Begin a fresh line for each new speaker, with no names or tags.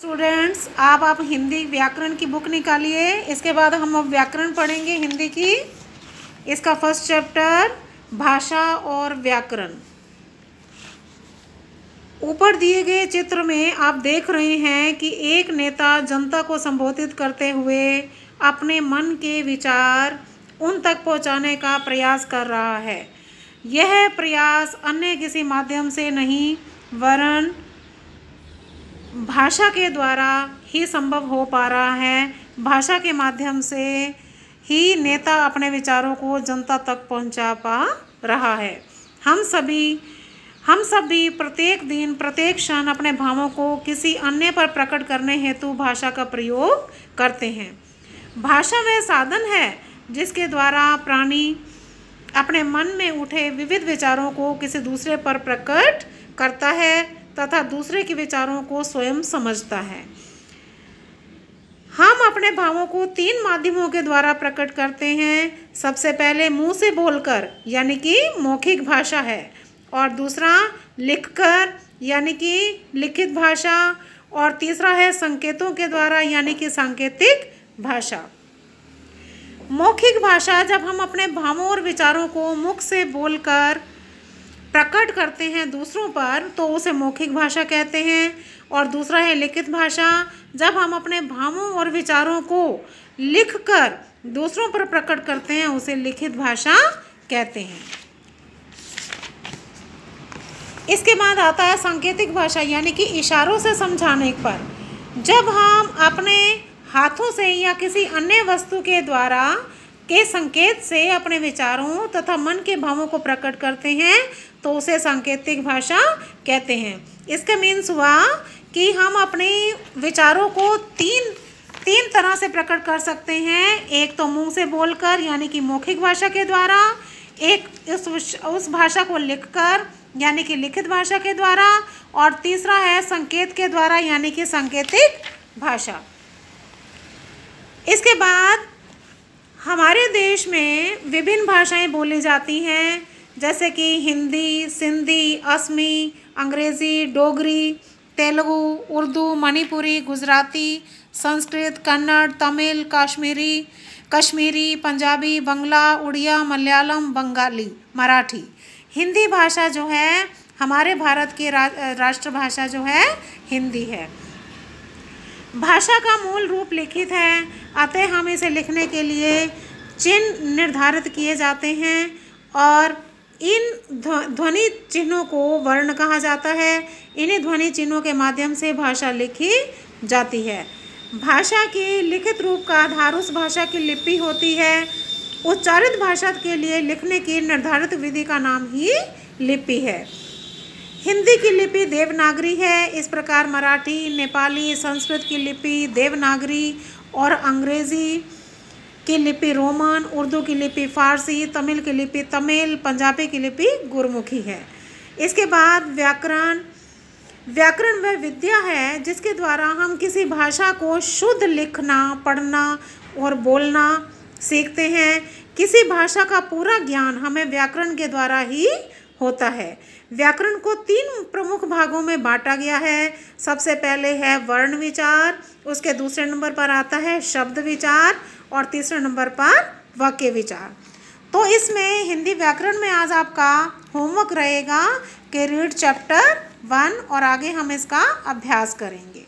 Students, आप हिंदी व्याकरण की बुक निकालिए। इसके बाद हम अब व्याकरण पढ़ेंगे हिंदी की। इसका फर्स्ट चैप्टर भाषा और व्याकरण। ऊपर दिए गए चित्र में आप देख रहे हैं कि एक नेता जनता को संबोधित करते हुए अपने मन के विचार उन तक पहुंचाने का प्रयास कर रहा है। यह प्रयास अन्य किसी माध्यम से नहीं वरन भाषा के द्वारा ही संभव हो पा रहा है। भाषा के माध्यम से ही नेता अपने विचारों को जनता तक पहुंचा पा रहा है। हम सभी प्रत्येक दिन प्रत्येक क्षण अपने भावों को किसी अन्य पर प्रकट करने हेतु भाषा का प्रयोग करते हैं। भाषा वह साधन है जिसके द्वारा प्राणी अपने मन में उठे विविध विचारों को किसी दूसरे पर प्रकट करता है तथा दूसरे के विचारों को स्वयं समझता है। हम अपने भावों को 3 माध्यमों के द्वारा प्रकट करते हैं। सबसे पहले मुंह से बोलकर यानी कि मौखिक भाषा है, और दूसरा लिखकर यानी कि लिखित भाषा, और तीसरा है संकेतों के द्वारा यानी कि सांकेतिक भाषा। मौखिक भाषा, जब हम अपने भावों और विचारों को मुख से बोलकर प्रकट करते हैं दूसरों पर तो उसे मौखिक भाषा कहते हैं। और दूसरा है लिखित भाषा, जब हम अपने भावों और विचारों को लिखकर दूसरों पर प्रकट करते हैं उसे लिखित भाषा कहते हैं। इसके बाद आता है सांकेतिक भाषा यानी कि इशारों से समझाने पर। जब हम अपने हाथों से या किसी अन्य वस्तु के द्वारा के संकेत से अपने विचारों तथा मन के भावों को प्रकट करते हैं तो उसे सांकेतिक भाषा कहते हैं। इसका मीन्स हुआ कि हम अपने विचारों को तीन तरह से प्रकट कर सकते हैं। एक तो मुंह से बोलकर यानी कि मौखिक भाषा के द्वारा, एक उस भाषा को लिखकर यानी कि लिखित भाषा के द्वारा, और तीसरा है संकेत के द्वारा यानी कि सांकेतिक भाषा। इसके बाद हमारे देश में विभिन्न भाषाएं बोली जाती हैं जैसे कि हिंदी, सिंधी, असमी, अंग्रेज़ी, डोगरी, तेलुगु, उर्दू, मणिपुरी, गुजराती, संस्कृत, कन्नड़, तमिल, कश्मीरी, पंजाबी, बंगला, उड़िया, मलयालम, बंगाली, मराठी। हिंदी भाषा जो है हमारे भारत की राष्ट्रभाषा जो है हिंदी है। भाषा का मूल रूप लिखित है, अतः हम इसे लिखने के लिए चिन्ह निर्धारित किए जाते हैं और इन ध्वनि चिन्हों को वर्ण कहा जाता है। इन्हीं ध्वनि चिन्हों के माध्यम से भाषा लिखी जाती है। भाषा के लिखित रूप का आधार उस भाषा की लिपि होती है। उच्चारित भाषा के लिए लिखने की निर्धारित विधि का नाम ही लिपि है। हिंदी की लिपि देवनागरी है। इस प्रकार मराठी, नेपाली, संस्कृत की लिपि देवनागरी, और अंग्रेज़ी की लिपि रोमन, उर्दू की लिपि फारसी, तमिल की लिपि तमिल, पंजाबी की लिपि गुरमुखी है। इसके बाद व्याकरण वह विद्या है जिसके द्वारा हम किसी भाषा को शुद्ध लिखना, पढ़ना और बोलना सीखते हैं। किसी भाषा का पूरा ज्ञान हमें व्याकरण के द्वारा ही होता है। व्याकरण को 3 प्रमुख भागों में बांटा गया है। सबसे पहले है वर्ण विचार, उसके दूसरे नंबर पर आता है शब्द विचार, और तीसरे नंबर पर वाक्य विचार। तो इसमें हिंदी व्याकरण में आज आपका होमवर्क रहेगा कि रीड चैप्टर 1, और आगे हम इसका अभ्यास करेंगे।